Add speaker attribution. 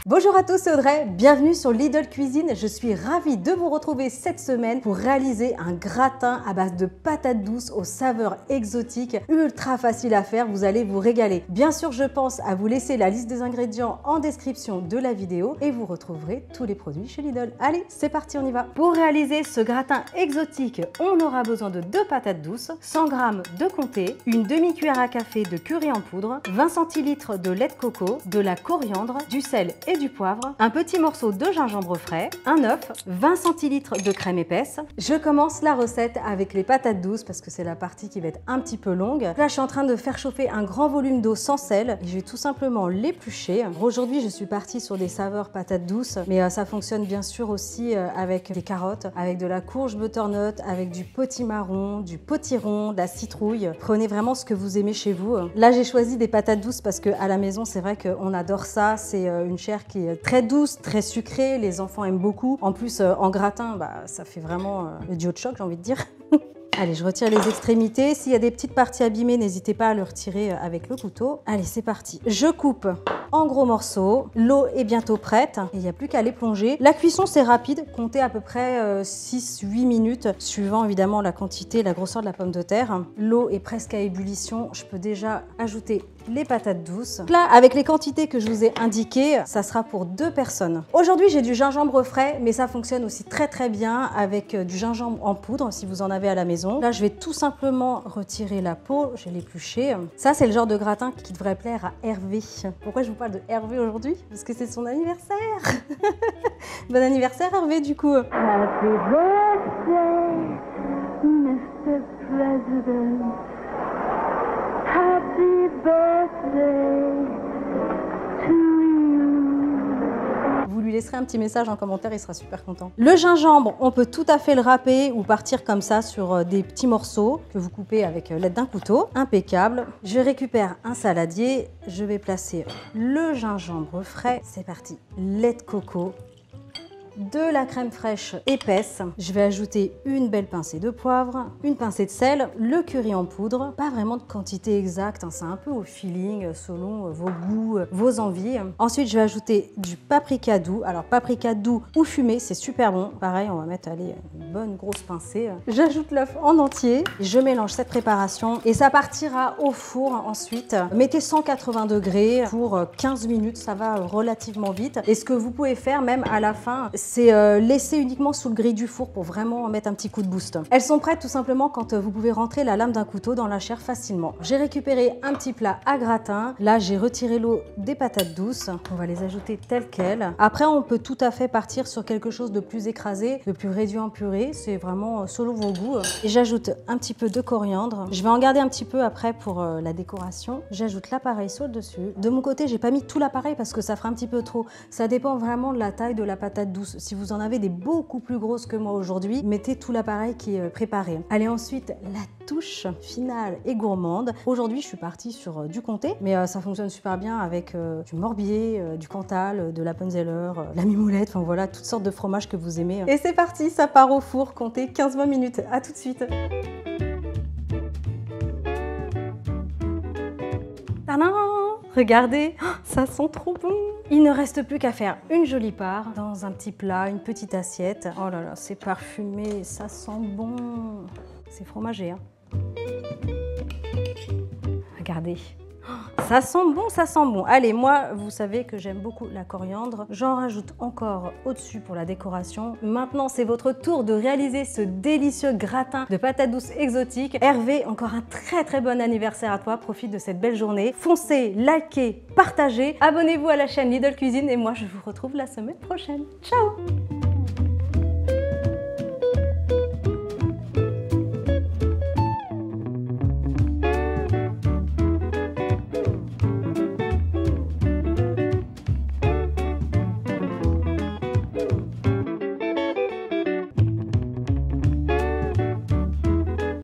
Speaker 1: Bonjour à tous, c'est Audrey, bienvenue sur Lidl Cuisine. Je suis ravie de vous retrouver cette semaine pour réaliser un gratin à base de patates douces aux saveurs exotiques, ultra facile à faire, vous allez vous régaler. Bien sûr, je pense à vous laisser la liste des ingrédients en description de la vidéo et vous retrouverez tous les produits chez Lidl. Allez, c'est parti, on y va. Pour réaliser ce gratin exotique, on aura besoin de 2 patates douces, 100 g de comté, une demi-cuillère à café de curry en poudre, 20 centilitres de lait de coco, de la coriandre, du sel et du poivre, un petit morceau de gingembre frais, un œuf, 20 centilitres de crème épaisse. Je commence la recette avec les patates douces parce que c'est la partie qui va être un petit peu longue. Là, je suis en train de faire chauffer un grand volume d'eau sans sel et je vais tout simplement l'éplucher. Aujourd'hui, je suis partie sur des saveurs patates douces, mais ça fonctionne bien sûr aussi avec des carottes, avec de la courge butternut, avec du potimarron, du potiron, de la citrouille. Prenez vraiment ce que vous aimez chez vous. Là, j'ai choisi des patates douces parce qu'à la maison, c'est vrai qu'on adore ça. C'est une chair qui est très douce, très sucrée, les enfants aiment beaucoup. En plus, en gratin, ça fait vraiment le duo de choc, j'ai envie de dire. Allez, je retire les extrémités. S'il y a des petites parties abîmées, n'hésitez pas à le retirer avec le couteau. Allez, c'est parti. Je coupe en gros morceaux. L'eau est bientôt prête. Il n'y a plus qu'à les plonger. La cuisson, c'est rapide. Comptez à peu près 6-8 minutes, suivant évidemment la quantité et la grosseur de la pomme de terre. L'eau est presque à ébullition. Je peux déjà ajouter les patates douces. Là, avec les quantités que je vous ai indiquées, ça sera pour 2 personnes. Aujourd'hui, j'ai du gingembre frais, mais ça fonctionne aussi très bien avec du gingembre en poudre, si vous en avez à la maison. Là, je vais tout simplement retirer la peau, je vais l'éplucher. Ça, c'est le genre de gratin qui devrait plaire à Hervé. Pourquoi je vous parle de Hervé aujourd'hui? Parce que c'est son anniversaire. Bon anniversaire, Hervé, du coup.
Speaker 2: Happy birthday, Mr. President. Happy birthday to you.
Speaker 1: Vous lui laisserez un petit message en commentaire, il sera super content. Le gingembre, on peut tout à fait le râper ou partir comme ça sur des petits morceaux que vous coupez avec l'aide d'un couteau. Impeccable. Je récupère un saladier, je vais placer le gingembre frais. C'est parti. Lait de coco. De la crème fraîche épaisse. Je vais ajouter une belle pincée de poivre, une pincée de sel, le curry en poudre. Pas vraiment de quantité exacte, hein, c'est un peu au feeling, selon vos goûts, vos envies. Ensuite, je vais ajouter du paprika doux. Alors, paprika doux ou fumé, c'est super bon. Pareil, on va mettre une bonne grosse pincée. J'ajoute l'œuf en entier. Je mélange cette préparation et ça partira au four ensuite. Mettez 180 degrés pour 15 minutes, ça va relativement vite. Et ce que vous pouvez faire même à la fin, c'est laisser uniquement sous le grille du four pour vraiment mettre un petit coup de boost. Elles sont prêtes tout simplement quand vous pouvez rentrer la lame d'un couteau dans la chair facilement. J'ai récupéré un petit plat à gratin. Là, j'ai retiré l'eau des patates douces. On va les ajouter telles quelles. Après, on peut tout à fait partir sur quelque chose de plus écrasé, de plus réduit en purée. C'est vraiment selon vos goûts. Et j'ajoute un petit peu de coriandre. Je vais en garder un petit peu après pour la décoration. J'ajoute l'appareil sur le dessus. De mon côté, j'ai pas mis tout l'appareil parce que ça fera un petit peu trop. Ça dépend vraiment de la taille de la patate douce. Si vous en avez des beaucoup plus grosses que moi aujourd'hui, mettez tout l'appareil qui est préparé. Allez, ensuite, la touche finale et gourmande. Aujourd'hui, je suis partie sur du comté, mais ça fonctionne super bien avec du morbier, du cantal, de l'appenzeller, la mimoulette, enfin voilà, toutes sortes de fromages que vous aimez. Et c'est parti, ça part au four, comptez 15-20 minutes. À tout de suite. Tadam! Regardez, ça sent trop bon. Il ne reste plus qu'à faire une jolie part dans un petit plat, une petite assiette. Oh là là, c'est parfumé, ça sent bon. C'est fromager, hein. Regardez. Ça sent bon, ça sent bon. Allez, moi, vous savez que j'aime beaucoup la coriandre. J'en rajoute encore au-dessus pour la décoration. Maintenant, c'est votre tour de réaliser ce délicieux gratin de patates douces exotiques. Hervé, encore un très bon anniversaire à toi. Profite de cette belle journée. Foncez, likez, partagez. Abonnez-vous à la chaîne Lidl Cuisine et moi, je vous retrouve la semaine prochaine. Ciao!